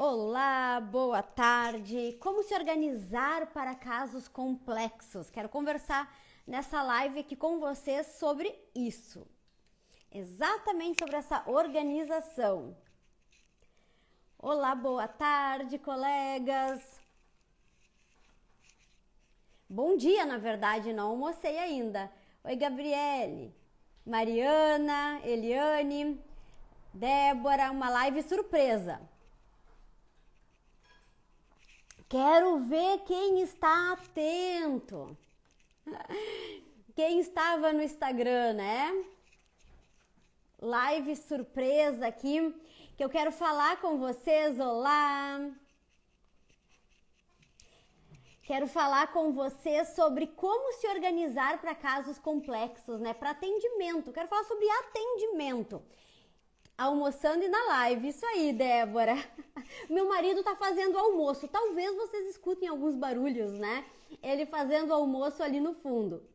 Olá, boa tarde. Como se organizar para casos complexos? Quero conversar nessa live aqui com vocês sobre isso. Exatamente sobre essa organização. Olá, boa tarde, colegas. Bom dia, na verdade, não almocei ainda. Oi, Gabriele, Mariana, Eliane, Débora, uma live surpresa. Quero ver quem está atento. Quem estava no Instagram, né? Live surpresa aqui, que eu quero falar com vocês. Olá! Quero falar com vocês sobre como se organizar para casos complexos, né? Para atendimento. Quero falar sobre atendimento. Almoçando e na live, isso aí, Débora. Meu marido tá fazendo almoço, talvez vocês escutem alguns barulhos, né? Ele fazendo almoço ali no fundo.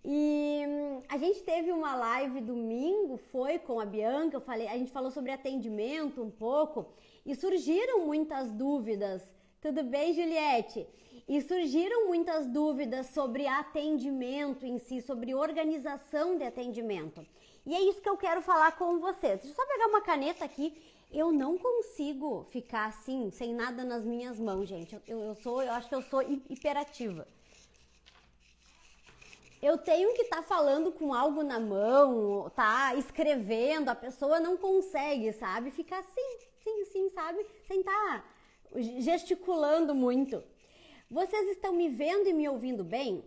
E a gente teve uma live domingo, foi com a Bianca, a gente falou sobre atendimento um pouco e surgiram muitas dúvidas. Tudo bem, Juliette? E surgiram muitas dúvidas sobre atendimento em si, sobre organização de atendimento. E é isso que eu quero falar com vocês. Deixa eu só pegar uma caneta aqui. Eu não consigo ficar assim, sem nada nas minhas mãos, gente. Eu acho que eu sou hiperativa. Eu tenho que estar falando com algo na mão, tá escrevendo, a pessoa não consegue, sabe? Ficar assim, sabe? Sem estar gesticulando muito. Vocês estão me vendo e me ouvindo bem?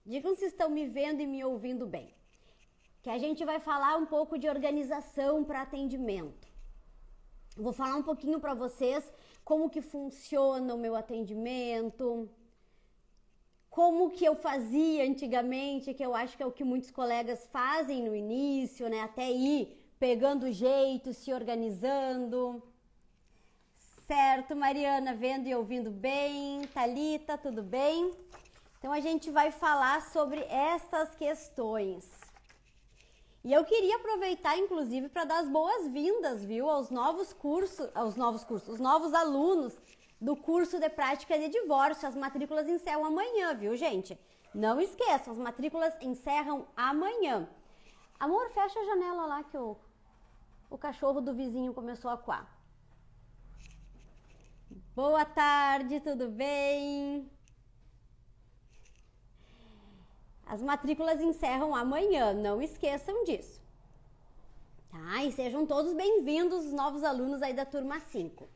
Digam se estão me vendo e me ouvindo bem. Que a gente vai falar um pouco de organização para atendimento. Vou falar um pouquinho para vocês como que funciona o meu atendimento, como que eu fazia antigamente, que eu acho que é o que muitos colegas fazem no início, né? Até ir pegando jeito, se organizando. Certo, Mariana, vendo e ouvindo bem. Thalita, tudo bem? Então a gente vai falar sobre essas questões. E eu queria aproveitar, inclusive, para dar as boas-vindas, viu, os novos alunos do curso de prática de divórcio. As matrículas encerram amanhã, viu, gente? Não esqueçam, as matrículas encerram amanhã. Amor, fecha a janela lá que o cachorro do vizinho começou a coar. Boa tarde, tudo bem? As matrículas encerram amanhã, não esqueçam disso. Tá? E sejam todos bem-vindos, os novos alunos aí da turma 5.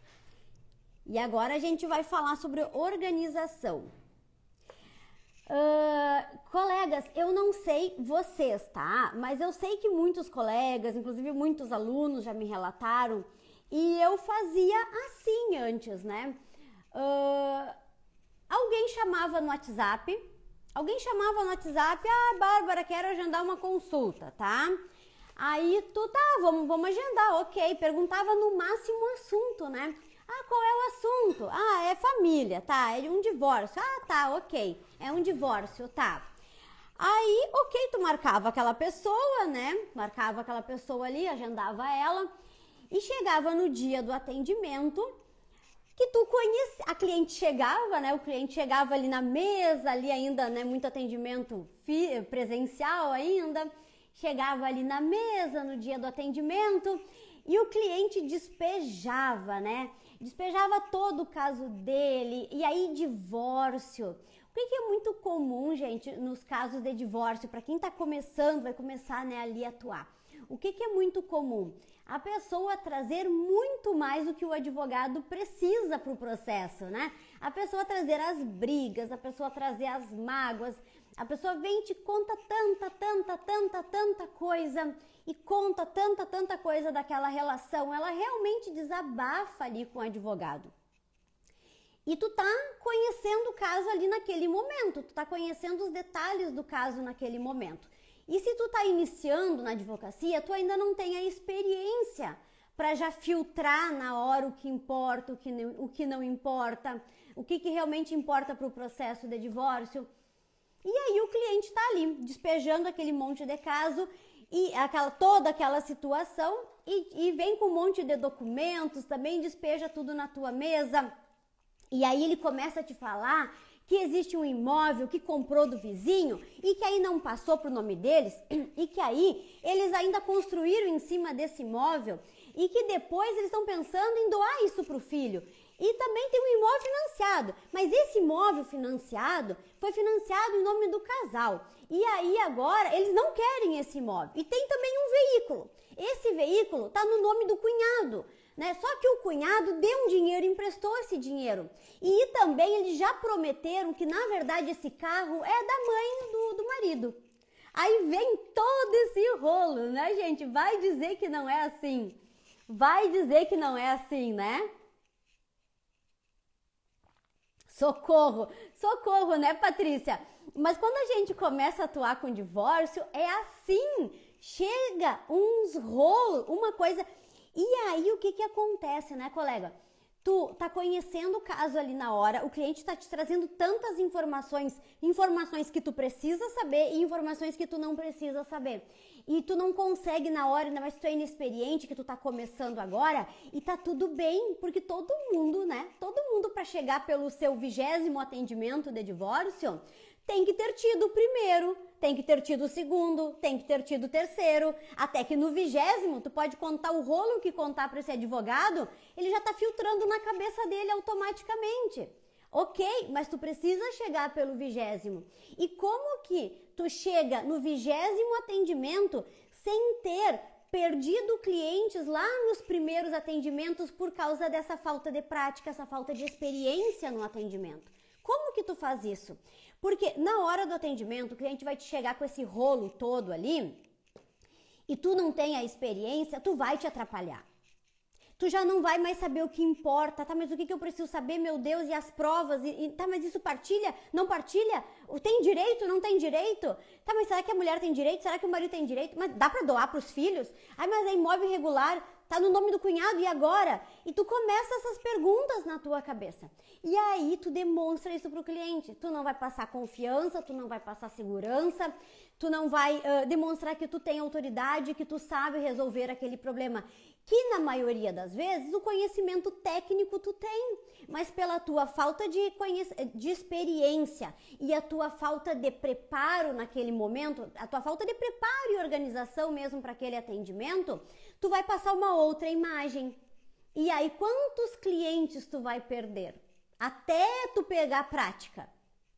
E agora a gente vai falar sobre organização. Colegas, eu não sei vocês, tá? Mas eu sei que muitos colegas, inclusive muitos alunos já me relataram, e eu fazia assim antes, né? Alguém chamava no WhatsApp, Bárbara, quero agendar uma consulta, tá? Aí vamos agendar, ok. Perguntava no máximo o assunto, né? Qual é o assunto? É família, tá? É um divórcio. Tá, ok. É um divórcio, tá. Aí, ok, tu marcava aquela pessoa, né? Marcava aquela pessoa ali, agendava ela e chegava no dia do atendimento que tu conhecia, a cliente chegava, né? O cliente chegava ali na mesa, ali ainda, né? Muito atendimento presencial ainda. Chegava ali na mesa no dia do atendimento e o cliente despejava, né? Despejava todo o caso dele. E aí, divórcio. O que é muito comum, gente, nos casos de divórcio? Para quem tá começando, vai começar, né, ali a atuar. O que é muito comum? A pessoa trazer muito mais do que o advogado precisa para o processo, né? A pessoa trazer as brigas, a pessoa trazer as mágoas, a pessoa vem e te conta tanta coisa e conta tanta coisa daquela relação, ela realmente desabafa ali com o advogado. E tu tá conhecendo o caso ali naquele momento, tu tá conhecendo os detalhes do caso naquele momento. E se tu tá iniciando na advocacia, tu ainda não tem a experiência para já filtrar na hora o que importa, o que não importa, o que realmente importa para o processo de divórcio. E aí o cliente tá ali, despejando aquele monte de caso e toda aquela situação e vem com um monte de documentos, também despeja tudo na tua mesa. E aí ele começa a te falar que existe um imóvel que comprou do vizinho e que aí não passou pro nome deles e que aí eles ainda construíram em cima desse imóvel e que depois eles estão pensando em doar isso pro filho. E também tem um imóvel financiado, mas esse imóvel financiado foi financiado em nome do casal. E aí agora eles não querem esse imóvel. E tem também um veículo. Esse veículo está no nome do cunhado, né? Só que o cunhado deu um dinheiro, emprestou esse dinheiro. E também eles já prometeram que na verdade esse carro é da mãe do marido. Aí vem todo esse rolo, né, gente? Vai dizer que não é assim. Vai dizer que não é assim, né? Socorro, socorro, né, Patrícia? Mas quando a gente começa a atuar com divórcio, é assim, chega uns rolos, uma coisa. E aí o que acontece, né, colega? Tu tá conhecendo o caso ali na hora, o cliente tá te trazendo tantas informações que tu precisa saber e informações que tu não precisa saber. E tu não consegue na hora, ainda mais se tu é inexperiente, que tu tá começando agora, e tá tudo bem, porque todo mundo, né? Todo mundo para chegar pelo seu 20º atendimento de divórcio, tem que ter tido o primeiro, tem que ter tido o segundo, tem que ter tido o terceiro, até que no 20º, tu pode contar o rolo que contar para esse advogado, ele já tá filtrando na cabeça dele automaticamente. Ok, mas tu precisa chegar pelo 20º. E como que tu chega no 20º atendimento sem ter perdido clientes lá nos primeiros atendimentos por causa dessa falta de prática, essa falta de experiência no atendimento? Como que tu faz isso? Porque na hora do atendimento, o cliente vai te chegar com esse rolo todo ali e tu não tem a experiência, tu vai te atrapalhar. Tu já não vai mais saber o que importa, tá? Mas o que eu preciso saber, meu Deus, e as provas? Tá, mas isso partilha? Não partilha? Tem direito? Não tem direito? Tá, mas será que a mulher tem direito? Será que o marido tem direito? Mas dá pra doar pros filhos? Ai, mas é imóvel irregular, tá no nome do cunhado, e agora? E tu começa essas perguntas na tua cabeça. E aí tu demonstra isso pro cliente. Tu não vai passar confiança, tu não vai passar segurança, tu não vai demonstrar que tu tem autoridade, que tu sabe resolver aquele problema. Que na maioria das vezes o conhecimento técnico tu tem, mas pela tua falta de experiência e a tua falta de preparo naquele momento, a tua falta de preparo e organização mesmo para aquele atendimento, tu vai passar uma outra imagem. E aí quantos clientes tu vai perder? Até tu pegar a prática,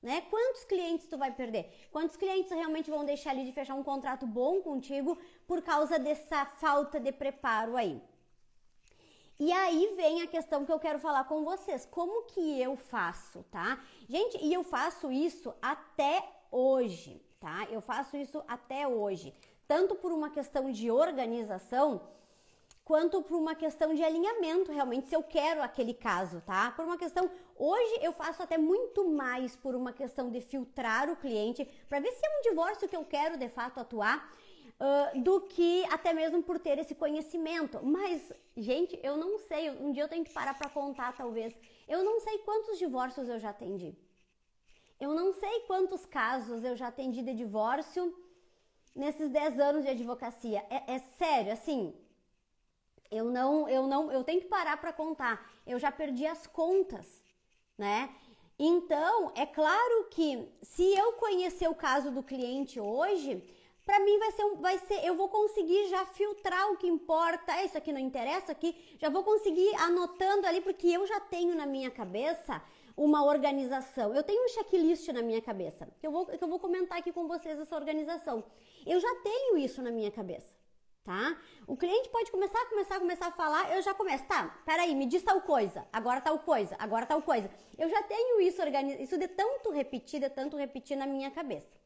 né? Quantos clientes tu vai perder? Quantos clientes realmente vão deixar ali de fechar um contrato bom contigo por causa dessa falta de preparo aí? E aí vem a questão que eu quero falar com vocês. Como que eu faço, tá? Gente, e eu faço isso até hoje, tá? Eu faço isso até hoje. Tanto por uma questão de organização, quanto por uma questão de alinhamento, realmente, se eu quero aquele caso, tá? Por uma questão, hoje eu faço até muito mais por uma questão de filtrar o cliente, para ver se é um divórcio que eu quero, de fato, atuar, do que até mesmo por ter esse conhecimento. Mas, gente, eu não sei, um dia eu tenho que parar para contar, talvez. Eu não sei quantos divórcios eu já atendi. Eu não sei quantos casos eu já atendi de divórcio nesses 10 anos de advocacia. É sério, assim... Eu tenho que parar para contar. Eu já perdi as contas, né? Então, é claro que se eu conhecer o caso do cliente hoje, para mim eu vou conseguir já filtrar o que importa. Isso aqui não interessa, aqui já vou conseguir anotando ali, porque eu já tenho na minha cabeça uma organização. Eu tenho um checklist na minha cabeça, que eu vou comentar aqui com vocês essa organização. Eu já tenho isso na minha cabeça. Tá? O cliente pode começar a falar, eu já começo, tá, peraí, me diz tal coisa, agora tal coisa, agora tal coisa. Eu já tenho isso organizado, isso de tanto repetir na minha cabeça.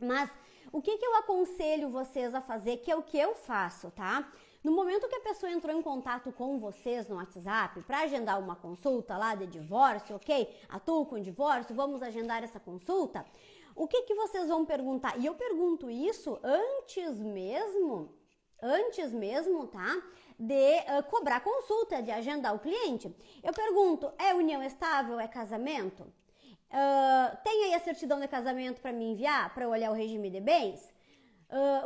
Mas o que eu aconselho vocês a fazer, que é o que eu faço, tá? No momento que a pessoa entrou em contato com vocês no WhatsApp para agendar uma consulta lá de divórcio, ok? Atuo com divórcio, vamos agendar essa consulta. O que vocês vão perguntar? E eu pergunto isso antes mesmo, tá? De cobrar consulta, de agendar o cliente. Eu pergunto, é união estável, é casamento? Tem aí a certidão de casamento para me enviar, para eu olhar o regime de bens?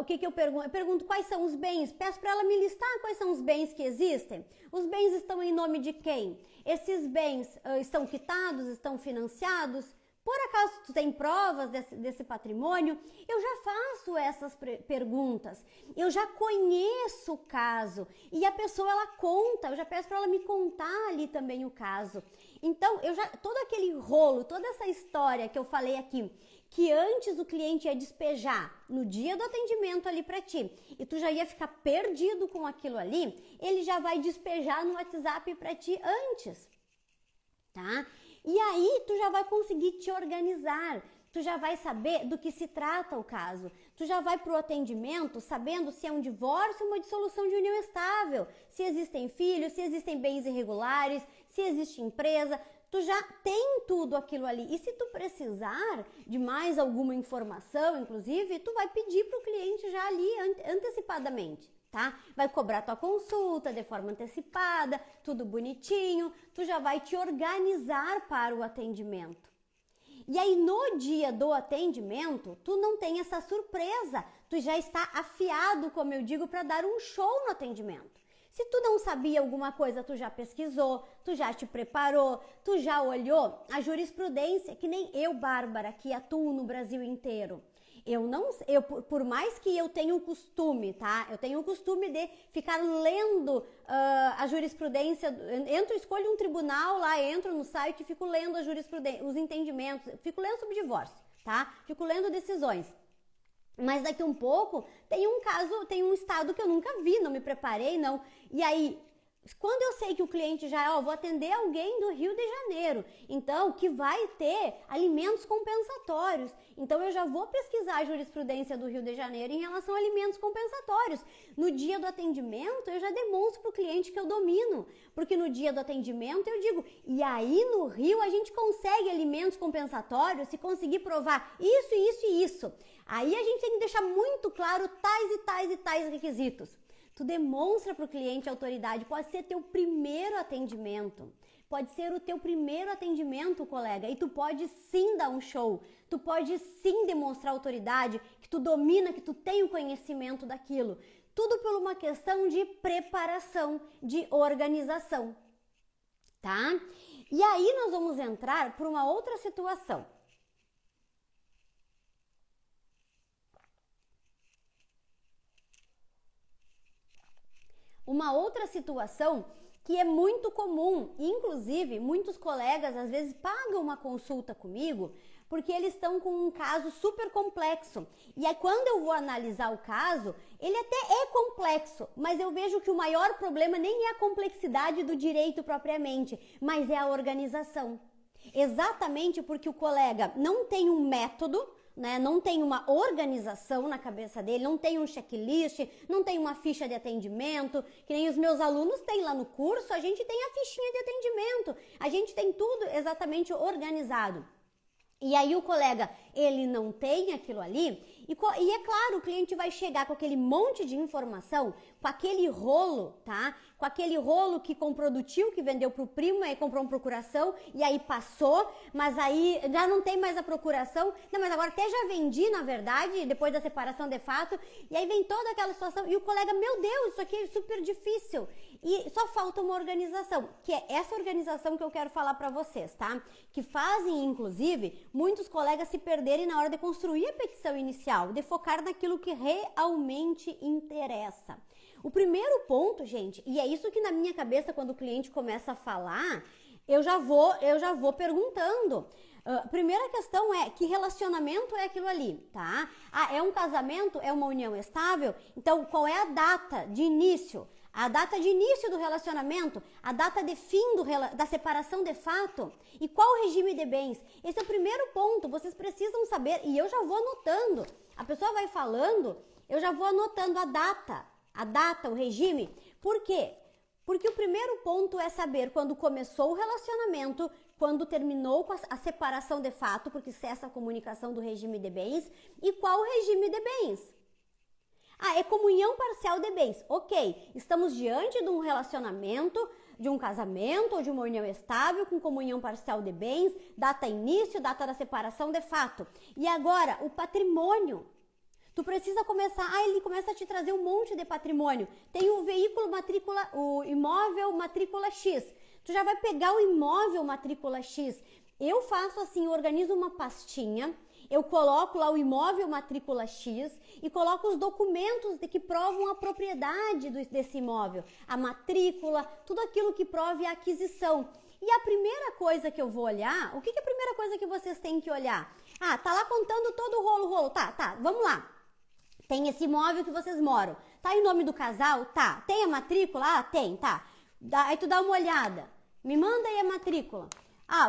O que eu pergunto? Eu pergunto quais são os bens, peço para ela me listar quais são os bens que existem. Os bens estão em nome de quem? Esses bens estão quitados, estão financiados? Por acaso tu tem provas desse patrimônio? Eu já faço essas perguntas, eu já conheço o caso e a pessoa ela conta, eu já peço para ela me contar ali também o caso. Então, todo aquele rolo, toda essa história que eu falei aqui, que antes o cliente ia despejar no dia do atendimento ali para ti e tu já ia ficar perdido com aquilo ali, ele já vai despejar no WhatsApp para ti antes, tá? E aí tu já vai conseguir te organizar, tu já vai saber do que se trata o caso, tu já vai pro atendimento sabendo se é um divórcio ou uma dissolução de união estável, se existem filhos, se existem bens irregulares, se existe empresa, tu já tem tudo aquilo ali. E se tu precisar de mais alguma informação, inclusive, tu vai pedir pro cliente já ali antecipadamente. Tá? Vai cobrar tua consulta de forma antecipada, tudo bonitinho, tu já vai te organizar para o atendimento. E aí no dia do atendimento, tu não tem essa surpresa, tu já está afiado, como eu digo, para dar um show no atendimento. Se tu não sabia alguma coisa, tu já pesquisou, tu já te preparou, tu já olhou a jurisprudência, que nem eu, Bárbara, que atuo no Brasil inteiro. Por mais que eu tenha o costume, tá? Eu tenho o costume de ficar lendo a jurisprudência, escolho um tribunal lá, entro no site e fico lendo a jurisprudência, os entendimentos, fico lendo sobre divórcio, tá? Fico lendo decisões. Mas daqui um pouco tem um caso, tem um estado que eu nunca vi, não me preparei, não. E aí, quando eu sei que o cliente já, vou atender alguém do Rio de Janeiro, então que vai ter alimentos compensatórios, então eu já vou pesquisar a jurisprudência do Rio de Janeiro em relação a alimentos compensatórios. No dia do atendimento eu já demonstro para o cliente que eu domino, porque no dia do atendimento eu digo, e aí no Rio a gente consegue alimentos compensatórios se conseguir provar isso, isso e isso. Aí a gente tem que deixar muito claro tais e tais e tais requisitos. Tu demonstra para o cliente a autoridade, pode ser teu primeiro atendimento, pode ser o teu primeiro atendimento, colega, e tu pode sim dar um show, tu pode sim demonstrar autoridade, que tu domina, que tu tem o conhecimento daquilo, tudo por uma questão de preparação, de organização, tá? E aí nós vamos entrar por uma outra situação. Uma outra situação que é muito comum, inclusive muitos colegas às vezes pagam uma consulta comigo porque eles estão com um caso super complexo. E aí quando eu vou analisar o caso, ele até é complexo, mas eu vejo que o maior problema nem é a complexidade do direito propriamente, mas é a organização. Exatamente porque o colega não tem um método, né? Não tem uma organização na cabeça dele, não tem um checklist, não tem uma ficha de atendimento, que nem os meus alunos têm lá no curso, a gente tem a fichinha de atendimento, a gente tem tudo exatamente organizado. E aí o colega, ele não tem aquilo ali, e é claro, o cliente vai chegar com aquele monte de informação, com aquele rolo, tá? Com aquele rolo que comprou do tio, que vendeu pro primo, aí comprou uma procuração, e aí passou, mas aí já não tem mais a procuração, não, mas agora até já vendi, na verdade, depois da separação de fato, e aí vem toda aquela situação, e o colega, meu Deus, isso aqui é super difícil, e só falta uma organização, que é essa organização que eu quero falar pra vocês, tá? Que fazem, inclusive, muitos colegas se perderem na hora de construir a petição inicial, de focar naquilo que realmente interessa. O primeiro ponto, gente, e é isso que na minha cabeça, quando o cliente começa a falar, eu já vou perguntando. Primeira questão é, que relacionamento é aquilo ali, tá? Ah, é um casamento? É uma união estável? Então, qual é a data de início? A data de início do relacionamento, a data de fim da separação de fato e qual o regime de bens. Esse é o primeiro ponto, vocês precisam saber e eu já vou anotando. A pessoa vai falando, eu já vou anotando a data, o regime. Por quê? Porque o primeiro ponto é saber quando começou o relacionamento, quando terminou com a separação de fato, porque cessa a comunicação do regime de bens, e qual o regime de bens. Ah, é comunhão parcial de bens. Ok, estamos diante de um relacionamento, de um casamento ou de uma união estável com comunhão parcial de bens, data início, data da separação de fato. E agora, o patrimônio. Tu precisa começar, ele começa a te trazer um monte de patrimônio. Tem o veículo matrícula, o imóvel matrícula X. Tu já vai pegar o imóvel matrícula X. Eu faço assim, eu organizo uma pastinha, eu coloco lá o imóvel matrícula X e coloco os documentos que provam a propriedade desse imóvel, a matrícula, tudo aquilo que prove a aquisição. E a primeira coisa que eu vou olhar, o que é a primeira coisa que vocês têm que olhar? Tá lá contando todo o rolo. Tá, vamos lá. Tem esse imóvel que vocês moram. Tá em nome do casal? Tá. Tem a matrícula? Tem, tá. Aí tu dá uma olhada. Me manda aí a matrícula.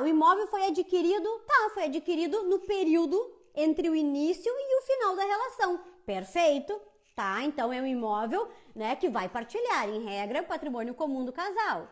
O imóvel foi adquirido? Tá, foi adquirido no período entre o início e o final da relação. Perfeito. Tá, então é um imóvel, né, que vai partilhar, em regra, o patrimônio comum do casal.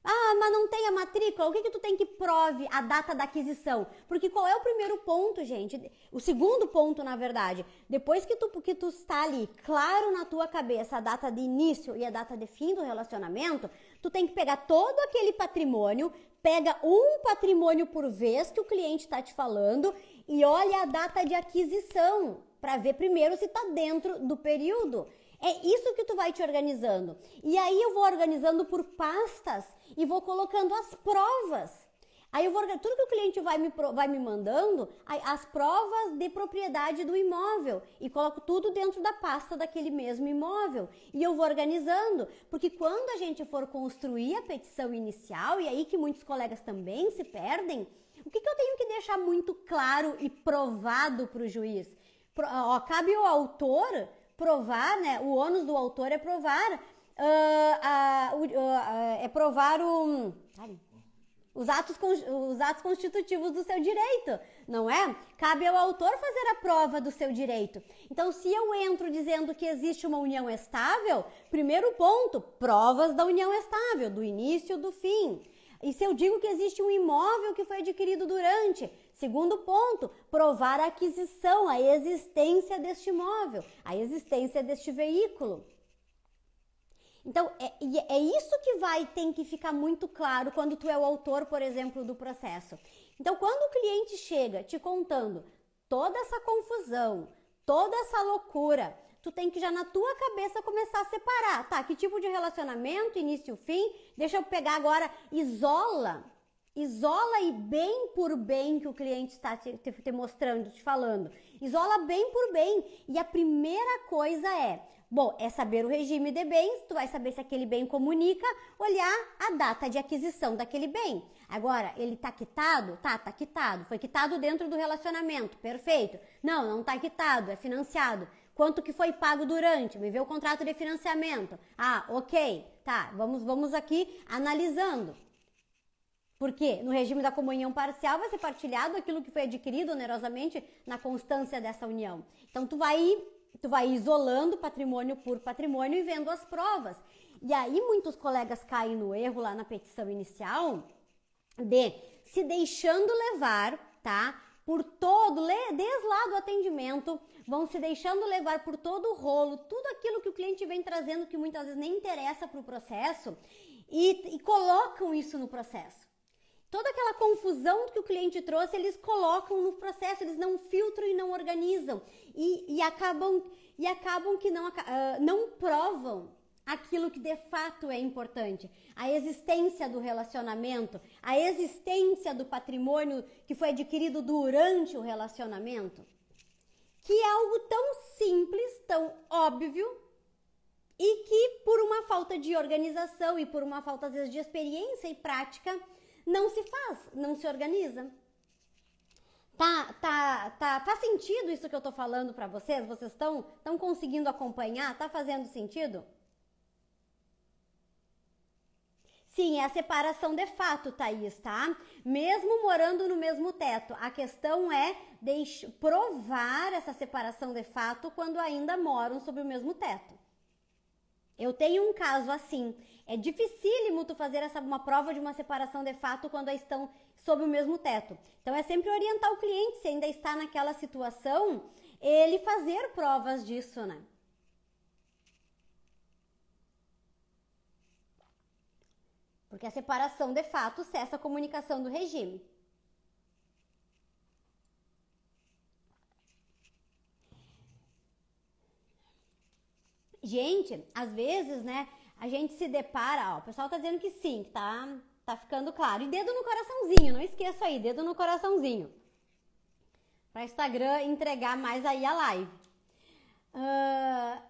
Mas não tem a matrícula? O que tu tem que prove a data da aquisição? Porque qual é o primeiro ponto, gente? O segundo ponto, na verdade, depois que tu está ali, claro na tua cabeça, a data de início e a data de fim do relacionamento, tu tem que pegar todo aquele patrimônio, pega um patrimônio por vez que o cliente está te falando e olha a data de aquisição, para ver primeiro se está dentro do período. É isso que tu vai te organizando. E aí eu vou organizando por pastas e vou colocando as provas. Aí eu vou tudo que o cliente vai me mandando, as provas de propriedade do imóvel, e coloco tudo dentro da pasta daquele mesmo imóvel. E eu vou organizando, porque quando a gente for construir a petição inicial, e aí que muitos colegas também se perdem, o que eu tenho que deixar muito claro e provado para o juiz? Cabe ao autor provar, né? O ônus do autor é provar, os atos constitutivos do seu direito, não é? Cabe ao autor fazer a prova do seu direito. Então, se eu entro dizendo que existe uma união estável, primeiro ponto, provas da união estável, do início do fim. E se eu digo que existe um imóvel que foi adquirido durante, segundo ponto, provar a aquisição, a existência deste imóvel, a existência deste veículo. Então, é isso que tem que ficar muito claro quando tu é o autor, por exemplo, do processo. Então, quando o cliente chega te contando toda essa confusão, toda essa loucura, tu tem que já na tua cabeça começar a separar, tá? Que tipo de relacionamento, início e fim? Deixa eu pegar agora, isola e bem por bem que o cliente está te mostrando, te falando. Isola bem por bem. E a primeira coisa é saber o regime de bens, tu vai saber se aquele bem comunica, olhar a data de aquisição daquele bem. Agora, ele tá quitado? Tá quitado. Foi quitado dentro do relacionamento, perfeito. Não tá quitado, é financiado. Quanto que foi pago durante? Me vê o contrato de financiamento. Ok, tá, vamos aqui analisando. Porque no regime da comunhão parcial vai ser partilhado aquilo que foi adquirido onerosamente na constância dessa união. Então, tu vai isolando patrimônio por patrimônio e vendo as provas. E aí, muitos colegas caem no erro lá na petição inicial de se deixando levar, tá? Por todo, desde lá do atendimento, vão se deixando levar por todo o rolo, tudo aquilo que o cliente vem trazendo que muitas vezes nem interessa para o processo e colocam isso no processo. Toda aquela confusão que o cliente trouxe, eles colocam no processo, eles não filtram e não organizam e acabam que não provam aquilo que de fato é importante, a existência do relacionamento, a existência do patrimônio que foi adquirido durante o relacionamento, que é algo tão simples, tão óbvio, e que por uma falta de organização e por uma falta às vezes de experiência e prática, não se faz, não se organiza. Faz sentido isso que eu tô falando para vocês? Vocês estão conseguindo acompanhar? Tá fazendo sentido? Sim, é a separação de fato, Thaís, tá? Mesmo morando no mesmo teto, a questão é provar essa separação de fato quando ainda moram sob o mesmo teto. Eu tenho um caso assim, é dificílimo tu fazer uma prova de uma separação de fato quando estão sob o mesmo teto. Então é sempre orientar o cliente, se ainda está naquela situação, ele fazer provas disso, né? Porque a separação de fato cessa a comunicação do regime. Gente, às vezes, né, a gente se depara, ó, o pessoal tá dizendo que sim, que tá ficando claro. E dedo no coraçãozinho, não esqueça aí, dedo no coraçãozinho. Para Instagram entregar mais aí a live.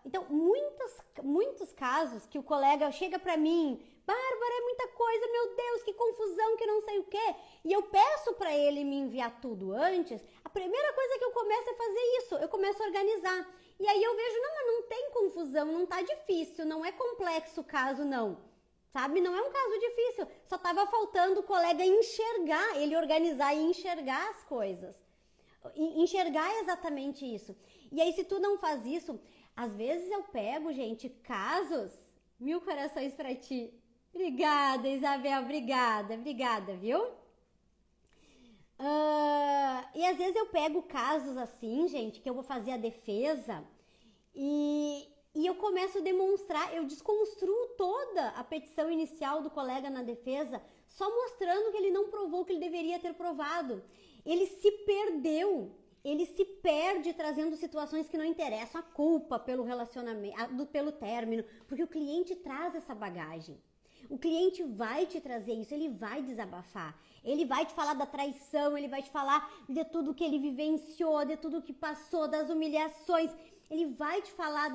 Então, muitos casos que o colega chega pra mim, Bárbara, é muita coisa, meu Deus, que confusão, que não sei o quê. E eu peço pra ele me enviar tudo antes. A primeira coisa que eu começo é fazer isso, eu começo a organizar. E aí eu vejo, não, mas não tem confusão, não tá difícil, não é complexo o caso, não. Sabe, não é um caso difícil, só tava faltando o colega enxergar, ele organizar e enxergar as coisas. Enxergar exatamente isso. E aí, se tu não faz isso, às vezes eu pego, gente, casos, 1000 corações pra ti. Obrigada, Isabel, obrigada, viu? E às vezes eu pego casos assim, gente, que eu vou fazer a defesa e eu começo a demonstrar, eu desconstruo toda a petição inicial do colega na defesa, só mostrando que ele não provou o que ele deveria ter provado. Ele se perdeu, ele se perde trazendo situações que não interessam, a culpa pelo relacionamento, pelo término, porque o cliente traz essa bagagem. O cliente vai te trazer isso, ele vai desabafar, ele vai te falar da traição, ele vai te falar de tudo que ele vivenciou, de tudo que passou, das humilhações, ele vai te falar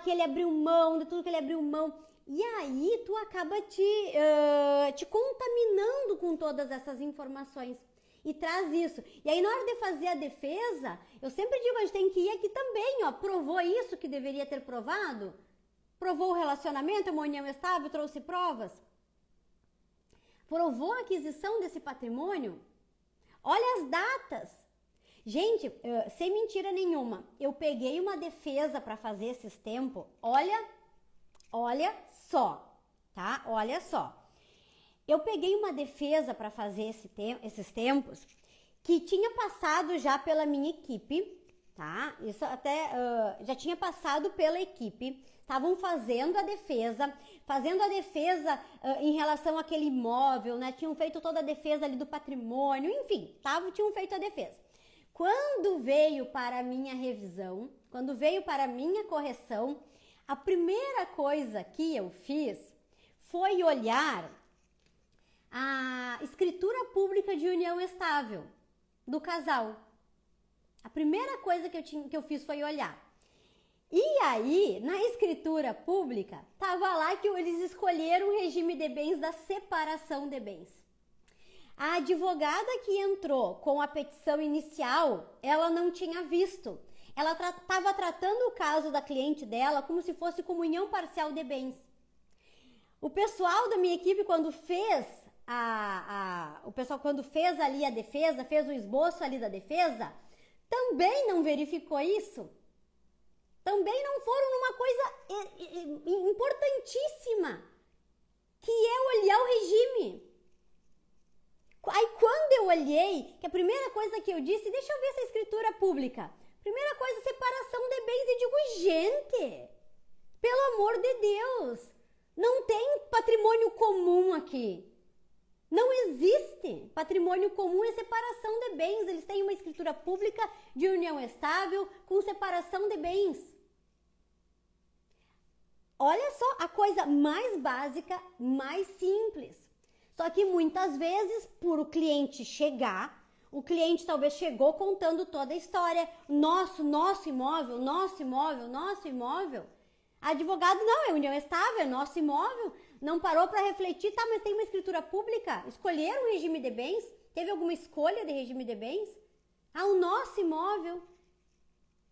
que ele abriu mão, de tudo que ele abriu mão. E aí tu acaba te contaminando com todas essas informações. E traz isso. E aí, na hora de fazer a defesa, eu sempre digo, a gente tem que ir aqui também, ó. Provou isso que deveria ter provado? Provou o relacionamento, uma união estável, trouxe provas? Provou a aquisição desse patrimônio? Olha as datas. Gente, sem mentira nenhuma, eu peguei uma defesa para fazer esses tempos. Olha só, tá? Olha só. Eu peguei uma defesa para fazer esses tempos que tinha passado já pela minha equipe, tá? Isso até já tinha passado pela equipe. Estavam fazendo a defesa em relação àquele imóvel, né? Tinham feito toda a defesa ali do patrimônio, enfim, tinham feito a defesa. Quando veio para a minha revisão, quando veio para a minha correção, a primeira coisa que eu fiz foi olhar a escritura pública de união estável do casal. A primeira coisa que eu fiz foi olhar. E aí, na escritura pública, tava lá que eles escolheram o regime de bens da separação de bens. A advogada que entrou com a petição inicial, ela não tinha visto. Ela estava tratando o caso da cliente dela como se fosse comunhão parcial de bens. O pessoal da minha equipe, quando fez ali a defesa, fez o esboço ali da defesa, também não verificou isso. Também não foram numa coisa importantíssima, que é olhar o regime. Aí quando eu olhei, que a primeira coisa que eu disse, deixa eu ver essa escritura pública. Primeira coisa, separação de bens. E digo, gente, pelo amor de Deus, não tem patrimônio comum aqui. Não existe patrimônio comum e separação de bens. Eles têm uma escritura pública de união estável com separação de bens. Olha só, a coisa mais básica, mais simples. Só que muitas vezes, por o cliente chegar, o cliente talvez chegou contando toda a história. Nosso imóvel. A advogado, não, é união estável, é nosso imóvel. Não parou para refletir, tá, mas tem uma escritura pública? Escolheram o regime de bens? Teve alguma escolha de regime de bens? O nosso imóvel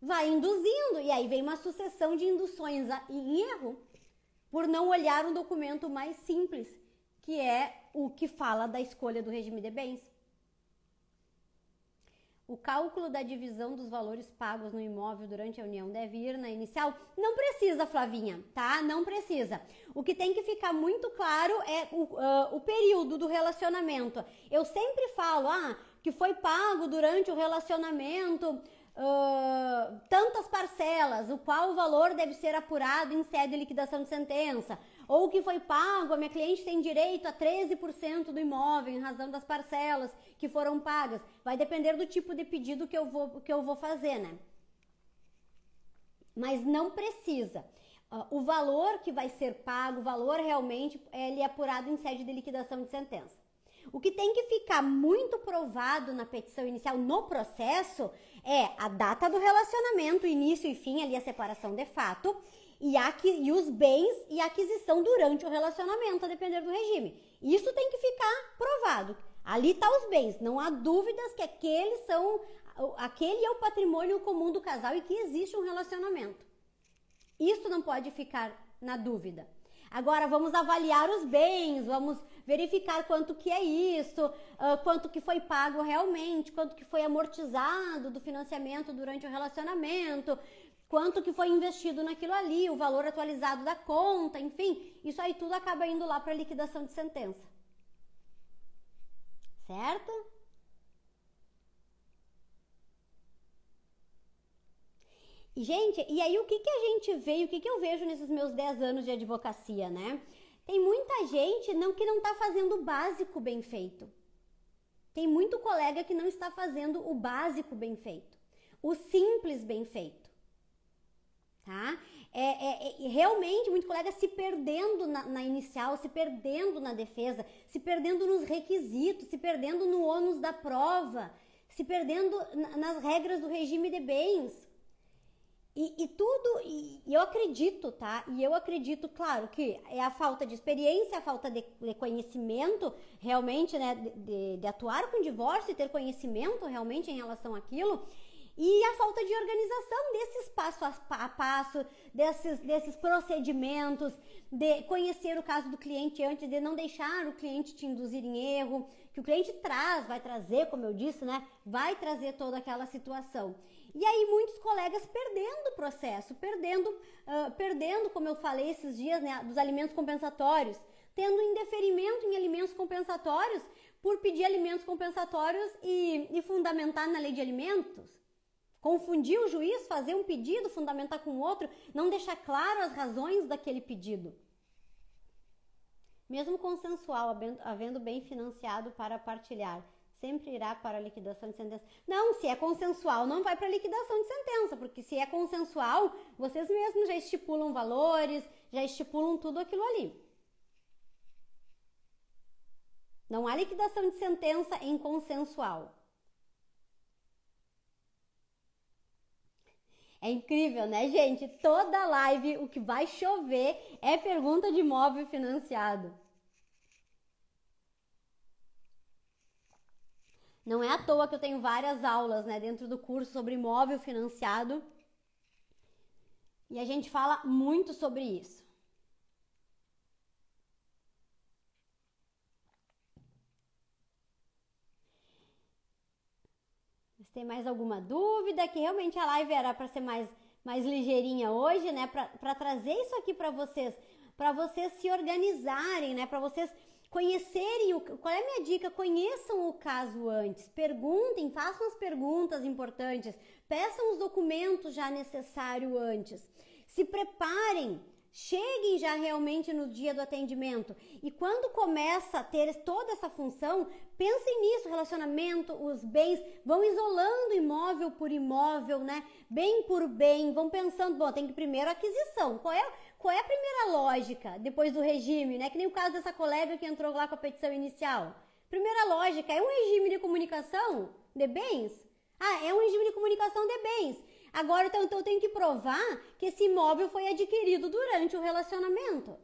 vai induzindo, e aí vem uma sucessão de induções em erro, por não olhar um documento mais simples, que é o que fala da escolha do regime de bens. O cálculo da divisão dos valores pagos no imóvel durante a união deve ir na inicial? Não precisa, Flavinha, tá? Não precisa. O que tem que ficar muito claro é o período do relacionamento. Eu sempre falo, que foi pago durante o relacionamento tantas parcelas, o qual o valor deve ser apurado em sede de liquidação de sentença, ou que foi pago, a minha cliente tem direito a 13% do imóvel em razão das parcelas que foram pagas. Vai depender do tipo de pedido que eu vou fazer, né? Mas não precisa. O valor que vai ser pago, o valor realmente, ele é apurado em sede de liquidação de sentença. O que tem que ficar muito provado na petição inicial, no processo, é a data do relacionamento, início e fim, ali a separação de fato, e os bens e a aquisição durante o relacionamento, a depender do regime. Isso tem que ficar provado. Ali tá os bens, não há dúvidas que aquele é o patrimônio comum do casal e que existe um relacionamento. Isso não pode ficar na dúvida. Agora vamos avaliar os bens, vamos verificar quanto que é isso, quanto que foi pago realmente, quanto que foi amortizado do financiamento durante o relacionamento, quanto que foi investido naquilo ali, o valor atualizado da conta, enfim, isso aí tudo acaba indo lá para liquidação de sentença. Certo? E, gente, e aí o que a gente vê, o que eu vejo nesses meus 10 anos de advocacia, né? Tem muita gente que não tá fazendo o básico bem feito. Tem muito colega que não está fazendo o básico bem feito. O simples bem feito. Tá? Realmente, muito colega se perdendo na inicial, se perdendo na defesa, se perdendo nos requisitos, se perdendo no ônus da prova, se perdendo nas regras do regime de bens. E eu acredito, tá? E eu acredito, claro, que é a falta de experiência, a falta de conhecimento, realmente, né? De atuar com divórcio e ter conhecimento realmente em relação àquilo. E a falta de organização desses passo a passo, desses procedimentos, de conhecer o caso do cliente antes, de não deixar o cliente te induzir em erro, que o cliente vai trazer, como eu disse, né? Vai trazer toda aquela situação. E aí muitos colegas perdendo o processo, perdendo, como eu falei esses dias, né, dos alimentos compensatórios, tendo indeferimento em alimentos compensatórios por pedir alimentos compensatórios e fundamentar na lei de alimentos. Confundir o juiz, fazer um pedido, fundamentar com o outro, não deixar claro as razões daquele pedido. Mesmo consensual, havendo bem financiado para partilhar, sempre irá para a liquidação de sentença. Não, se é consensual, não vai para a liquidação de sentença, porque se é consensual, vocês mesmos já estipulam valores, já estipulam tudo aquilo ali. Não há liquidação de sentença em consensual. É incrível, né, gente? Toda live, o que vai chover é pergunta de imóvel financiado. Não é à toa que eu tenho várias aulas, né, dentro do curso sobre imóvel financiado. E a gente fala muito sobre isso. Se tem mais alguma dúvida, que realmente a live era para ser mais ligeirinha hoje, né, para trazer isso aqui para vocês se organizarem, né, para vocês conhecerem. Qual é a minha dica? Conheçam o caso antes, perguntem, façam as perguntas importantes, peçam os documentos já necessários antes, se preparem, cheguem já realmente no dia do atendimento. E quando começa a ter toda essa função, pensem nisso, relacionamento, os bens, vão isolando imóvel por imóvel, né? Bem por bem, vão pensando, bom, tem que primeiro a aquisição. Qual é a primeira lógica depois do regime, né? Que nem o caso dessa colega que entrou lá com a petição inicial. Primeira lógica, é um regime de comunicação de bens? Ah, é um regime de comunicação de bens. Agora, então eu tenho que provar que esse imóvel foi adquirido durante o relacionamento.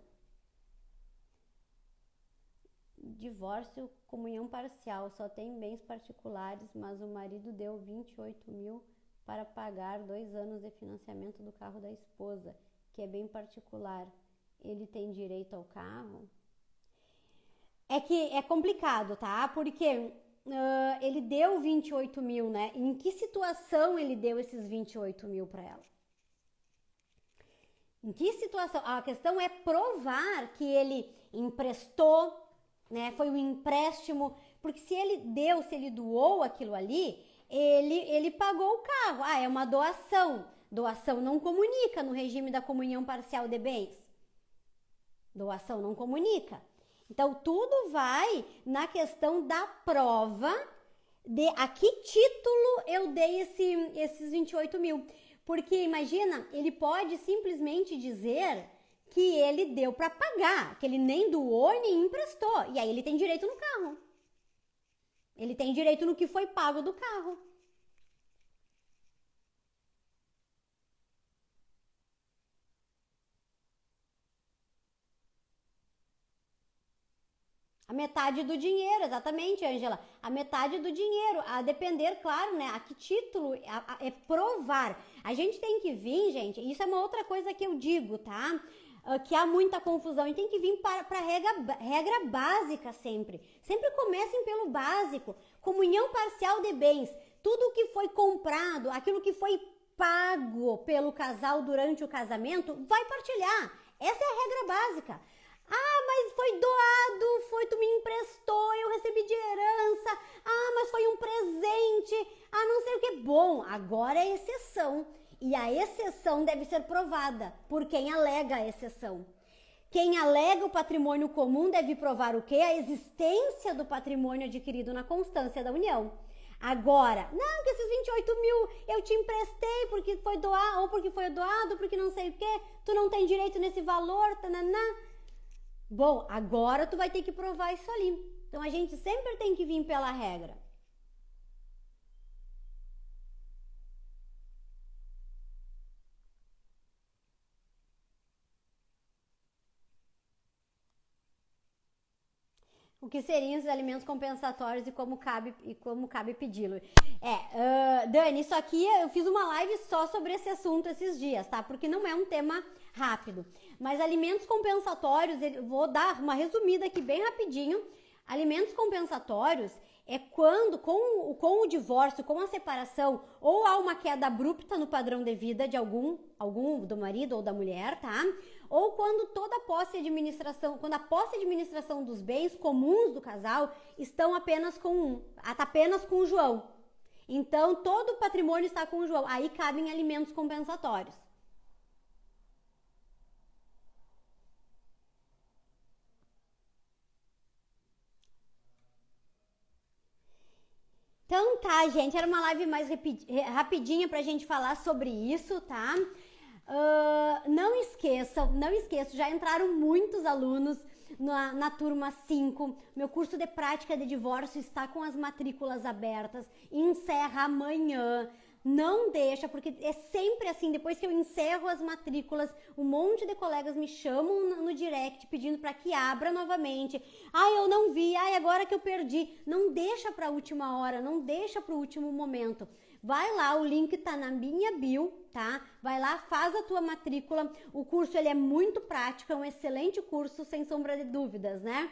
Divórcio, comunhão parcial, só tem bens particulares, mas o marido deu 28 mil para pagar 2 anos de financiamento do carro da esposa, que é bem particular. Ele tem direito ao carro? É que é complicado, tá? Porque ele deu 28 mil, né? Em que situação ele deu esses 28 mil para ela? Em que situação? A questão é provar que ele emprestou, né? Foi um empréstimo, porque se ele doou aquilo ali, ele pagou o carro. Ah, é uma doação. Doação não comunica no regime da comunhão parcial de bens. Doação não comunica. Então, tudo vai na questão da prova de a que título eu dei esses 28 mil. Porque imagina, ele pode simplesmente dizer que ele deu para pagar, que ele nem doou nem emprestou. E aí ele tem direito no carro. Ele tem direito no que foi pago do carro. A metade do dinheiro, exatamente, Ângela. A metade do dinheiro, a depender, claro, né? A que título é provar. A gente tem que vir, gente, isso é uma outra coisa que eu digo, tá? Que há muita confusão e tem que vir para a regra básica sempre. Sempre comecem pelo básico. Comunhão parcial de bens. Tudo que foi comprado, aquilo que foi pago pelo casal durante o casamento, vai partilhar. Essa é a regra básica. Ah, mas foi doado, tu me emprestou, eu recebi de herança. Ah, mas foi um presente. Ah, não sei o que. Bom, agora é exceção. E a exceção deve ser provada por quem alega a exceção. Quem alega o patrimônio comum deve provar o quê? A existência do patrimônio adquirido na constância da união. Agora, não, que esses 28 mil eu te emprestei porque foi doado, ou porque foi doado, porque não sei o quê, tu não tem direito nesse valor, tananã. Bom, agora tu vai ter que provar isso ali. Então a gente sempre tem que vir pela regra. O que seriam os alimentos compensatórios e como cabe pedi-lo. Dani, isso aqui eu fiz uma live só sobre esse assunto esses dias, tá? Porque não é um tema rápido. Mas alimentos compensatórios, eu vou dar uma resumida aqui bem rapidinho. Alimentos compensatórios é quando, com o divórcio, com a separação, ou há uma queda abrupta no padrão de vida de algum do marido ou da mulher, tá? Ou quando toda a posse e administração, quando a posse e administração dos bens comuns do casal estão apenas com o João. Então, todo o patrimônio está com o João. Aí cabem alimentos compensatórios. Então tá, gente, era uma live mais rapidinha pra gente falar sobre isso, tá? Não esqueçam, já entraram muitos alunos na turma 5. Meu curso de prática de divórcio está com as matrículas abertas, encerra amanhã. Não deixa, porque é sempre assim, depois que eu encerro as matrículas, um monte de colegas me chamam no direct pedindo para que abra novamente. Eu não vi, agora que eu perdi. Não deixa para a última hora, não deixa para o último momento. Vai lá, o link tá na minha bio, tá? Vai lá, faz a tua matrícula. O curso ele é muito prático, é um excelente curso, sem sombra de dúvidas, né?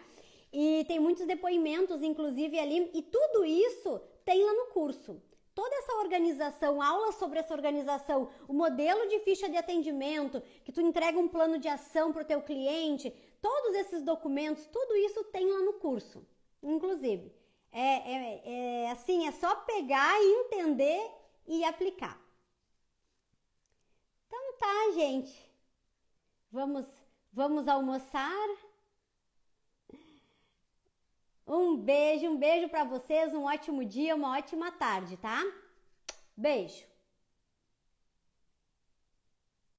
E tem muitos depoimentos, inclusive, ali, e tudo isso tem lá no curso. Toda essa organização, aulas sobre essa organização, o modelo de ficha de atendimento, que tu entrega um plano de ação para o teu cliente, todos esses documentos, tudo isso tem lá no curso, inclusive. Assim, é só pegar e entender e aplicar. Então tá, gente. Vamos almoçar. Um beijo para vocês, um ótimo dia, uma ótima tarde, tá? Beijo!